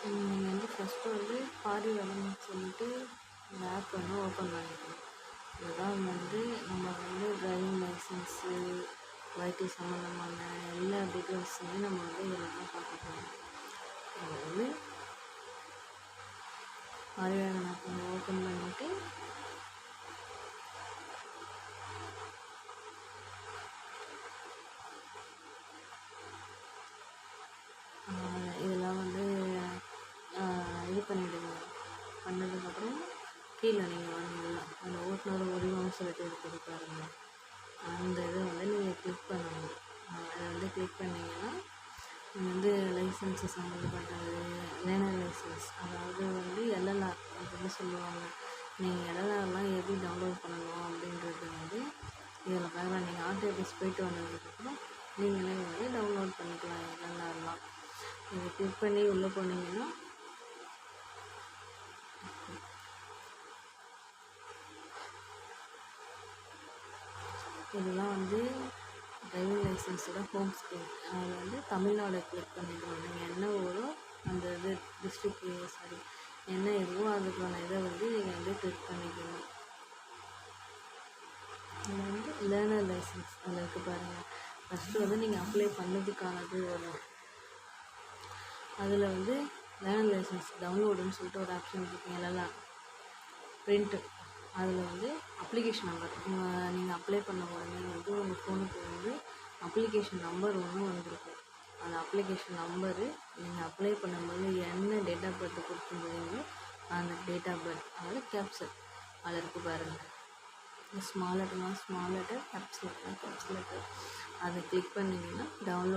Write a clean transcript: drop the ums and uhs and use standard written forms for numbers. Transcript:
நீங்கள் வந்து ஃபஸ்ட்டு வந்து பாரிவளம்னு சொல்லிட்டு அந்த ஆப் வந்து ஓப்பன் பண்ணிக்கணும். இதுதான் வந்து நம்ம வந்து டிரைவிங் லைசன்ஸு, வண்டி சம்மந்தமான எல்லா டீட்டெயில்ஸுமே நம்ம வந்து இதில் தான் பார்க்க போகிறோம். இது வந்து பாரிவளம் ஆப் ஓப்பன் பண்ணிவிட்டு இதெல்லாம் வந்து இது பண்ணிவிடுங்க. பண்ணதுக்கப்புறம் கீழே நீங்கள் வாங்கிடல அந்த ஓட்டுநர் உரிமம்னு சொல்லிட்டு இருக்குது பாருங்கள், அந்த இதை வந்து நீங்கள் கிளிக் பண்ணணும். அதை வந்து கிளிக் பண்ணிங்கன்னா நீங்கள் வந்து லைசன்ஸு சம்மந்தப்பட்டது, லேர்னர் லைசன்ஸ், அதாவது வந்து எல்எல்ஆர் அப்படின்னு சொல்லுவாங்க. நீங்கள் எல்எல்ஆர்லாம் எப்படி டவுன்லோட் பண்ணணும் அப்படின்றது வந்து இதில் பார்க்கலாம். நீங்கள் ஆர்டி ஆஃபீஸ் போயிட்டு வந்ததுக்கப்புறம் நீங்களே வந்து டவுன்லோட் பண்ணிக்கலாம் எல்எல்ஆர்லாம். இதை கிளிக் பண்ணி உள்ளே போனீங்கன்னா இதெல்லாம் வந்து டிரைவிங் லைசன்ஸோட ஹோம் ஸ்க்ரீன். அதில் வந்து தமிழ்நாடு கிளிக் பண்ணிக்கணும். நீங்கள் என்ன ஊரோ அந்த இது டிஸ்ட்ரிக்ட் என்ன இதுவோ அதுக்கான இதை வந்து நீங்கள் வந்து கிளிக் பண்ணிக்கணும். அதில் வந்து லேர்னர் லைசன்ஸ் அதில் இருக்குது பாருங்கள். ஃபஸ்ட்டு வந்து நீங்கள் அப்ளை பண்ணதுக்கானது வரும். அதில் வந்து லேர்னர் லைசன்ஸ் டவுன்லோடுன்னு சொல்லிட்டு ஒரு ஆப்ஷன் இருக்குங்க, எல்லாம் பிரிண்ட்டு. அதில் வந்து அப்ளிகேஷன் நம்பர் நீங்கள் அப்ளை பண்ண உடனே வந்து உங்கள் ஃபோனுக்கு வந்து அப்ளிகேஷன் நம்பர் ஒன்று வந்திருக்கும். அந்த அப்ளிகேஷன் நம்பரு நீங்கள் அப்ளை பண்ணும்போது என்ன டேட் ஆஃப் பர்த் கொடுத்துருந்தீங்களோ அந்த டேட் ஆஃப் பர்த், அதாவது கேப்சல் அதில் இருக்குது பாருங்கள். ஸ்மால் லெட்டர்னா ஸ்மால் லெட்டர், கேப்ஸ் லெட்டர் அதை கிளிக் பண்ணிங்கன்னா டவுன்லோட்